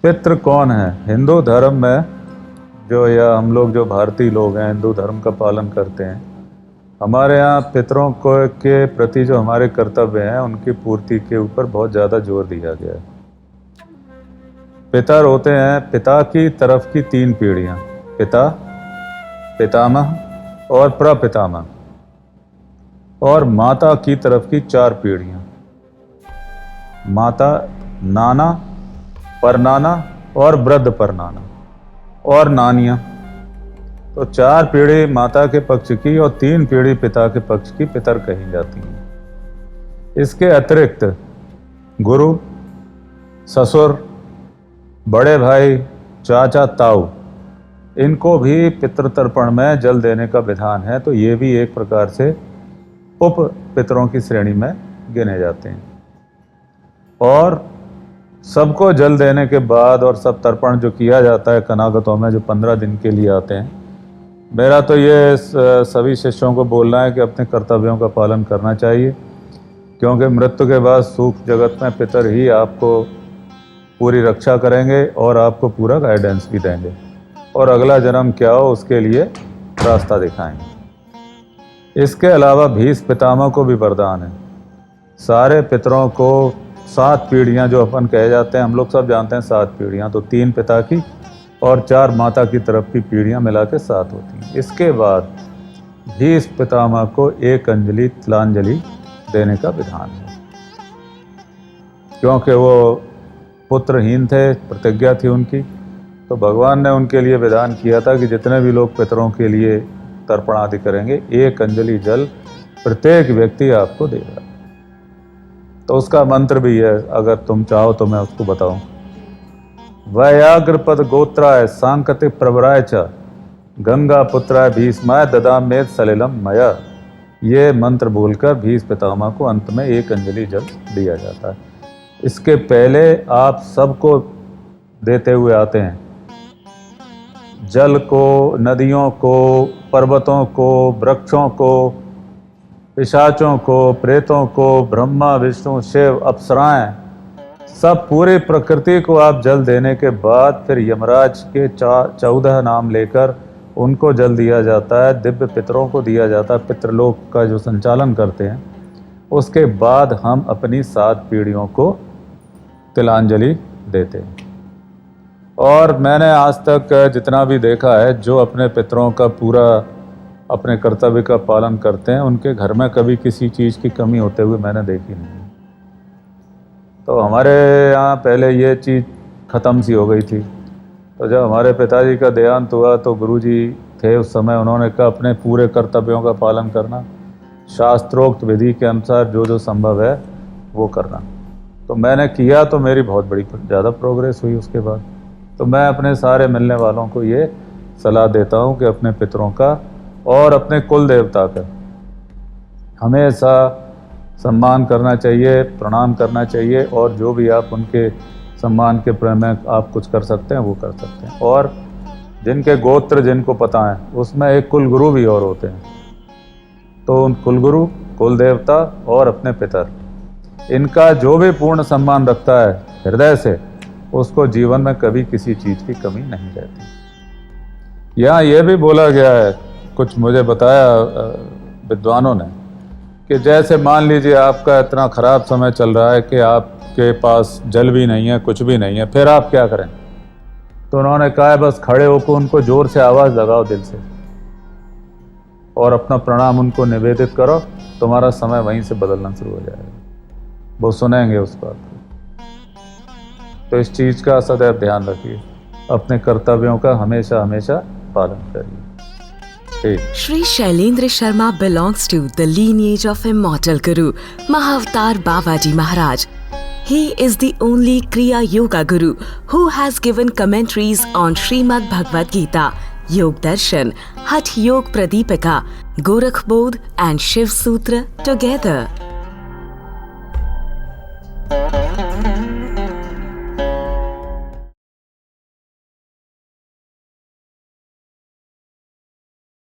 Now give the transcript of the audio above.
पितृ कौन है? हिंदू धर्म में जो, या हम लोग जो भारतीय लोग हैं हिंदू धर्म का पालन करते हैं, हमारे यहाँ पितरों को के प्रति जो हमारे कर्तव्य हैं उनकी पूर्ति के ऊपर बहुत ज़्यादा जोर दिया गया है। पितर होते हैं पिता की तरफ की 3 पीढ़ियाँ, पिता, पितामह और प्रपितामह, और माता की तरफ की 4 पीढ़ियाँ, माता, नाना, परनाना और वृद्ध परनाना और नानियाँ। तो 4 पीढ़ी माता के पक्ष की और 3 पीढ़ी पिता के पक्ष की पितर कही जाती हैं। इसके अतिरिक्त गुरु, ससुर, बड़े भाई, चाचा, ताऊ, इनको भी पितृतर्पण में जल देने का विधान है। तो ये भी एक प्रकार से उप पितरों की श्रेणी में गिने जाते हैं। और सबको जल देने के बाद और सब तर्पण जो किया जाता है कनागतों में, जो 15 दिन के लिए आते हैं, मेरा तो ये सभी शिष्यों को बोलना है कि अपने कर्तव्यों का पालन करना चाहिए, क्योंकि मृत्यु के बाद सूक्ष्म जगत में पितर ही आपको पूरी रक्षा करेंगे और आपको पूरा गाइडेंस भी देंगे और अगला जन्म क्या हो उसके लिए रास्ता दिखाएंगे। इसके अलावा भीष्म पितामह को भी वरदान है। सारे पितरों को 7 पीढ़ियाँ जो अपन कहे जाते हैं, हम लोग सब जानते हैं 7 पीढ़ियाँ, तो 3 पिता की और 4 माता की तरफ की पीढ़ियाँ मिला के 7 होती हैं। इसके बाद भीष्म पितामह को 1 अंजलि तिलांजलि देने का विधान है, क्योंकि वो पुत्रहीन थे, प्रतिज्ञा थी उनकी। तो भगवान ने उनके लिए विधान किया था कि जितने भी लोग पितरों के लिए तर्पण आदि करेंगे, 1 अंजलि जल प्रत्येक व्यक्ति आपको देगा। तो उसका मंत्र भी है, अगर तुम चाहो तो मैं उसको बताऊं। वयाग्रपद गोत्राय सांकति प्रवराय च गंगा पुत्राय भीष्माय ददामेत सलिलम मया। ये मंत्र बोलकर भीष्म पितामह को अंत में 1 अंजलि जल दिया जाता है। इसके पहले आप सबको देते हुए आते हैं, जल को, नदियों को, पर्वतों को, वृक्षों को, पिशाचों को, प्रेतों को, ब्रह्मा, विष्णु, शिव, अप्सराएं, सब पूरी प्रकृति को आप जल देने के बाद फिर यमराज के 14 नाम लेकर उनको जल दिया जाता है। दिव्य पितरों को दिया जाता है, पितृलोक का जो संचालन करते हैं। उसके बाद हम अपनी 7 पीढ़ियों को तिलांजलि देते हैं। और मैंने आज तक जितना भी देखा है, जो अपने पितरों का पूरा अपने कर्तव्य का पालन करते हैं, उनके घर में कभी किसी चीज़ की कमी होते हुए मैंने देखी नहीं। तो हमारे यहाँ पहले ये चीज़ ख़त्म सी हो गई थी। तो जब हमारे पिताजी का देहांत हुआ तो गुरुजी थे उस समय, उन्होंने कहा अपने पूरे कर्तव्यों का पालन करना, शास्त्रोक्त विधि के अनुसार जो जो संभव है वो करना। तो मैंने किया, तो मेरी बहुत बड़ी ज़्यादा प्रोग्रेस हुई उसके बाद। तो मैं अपने सारे मिलने वालों को ये सलाह देता हूँ कि अपने पितरों का और अपने कुल देवता का हमेशा सम्मान करना चाहिए, प्रणाम करना चाहिए, और जो भी आप उनके सम्मान के प्रेम में आप कुछ कर सकते हैं वो कर सकते हैं। और जिनके गोत्र जिनको पता है, उसमें एक कुल गुरु भी और होते हैं। तो उन कुल गुरु, कुल देवता और अपने पितर, इनका जो भी पूर्ण सम्मान रखता है हृदय से, उसको जीवन में कभी किसी चीज़ की कमी नहीं रहती। यहाँ ये भी बोला गया है, कुछ मुझे बताया विद्वानों ने, कि जैसे मान लीजिए आपका इतना ख़राब समय चल रहा है कि आपके पास जल भी नहीं है, कुछ भी नहीं है, फिर आप क्या करें? तो उन्होंने कहा है बस खड़े होकर उनको ज़ोर से आवाज़ लगाओ दिल से और अपना प्रणाम उनको निवेदित करो, तुम्हारा समय वहीं से बदलना शुरू हो जाएगा। वो सुनेंगे उस बात को। तो इस चीज़ का सदैव ध्यान रखिए, अपने कर्तव्यों का हमेशा हमेशा पालन करिए। Shri Shailendra Sharma belongs to the lineage of immortal Guru, Mahavatar Babaji Maharaj. He is the only Kriya Yoga Guru who has given commentaries on Srimad Bhagavad Gita, Yog Darshan, Hatha Yog Pradipika, Gorakh Bodh and Shiv Sutra together.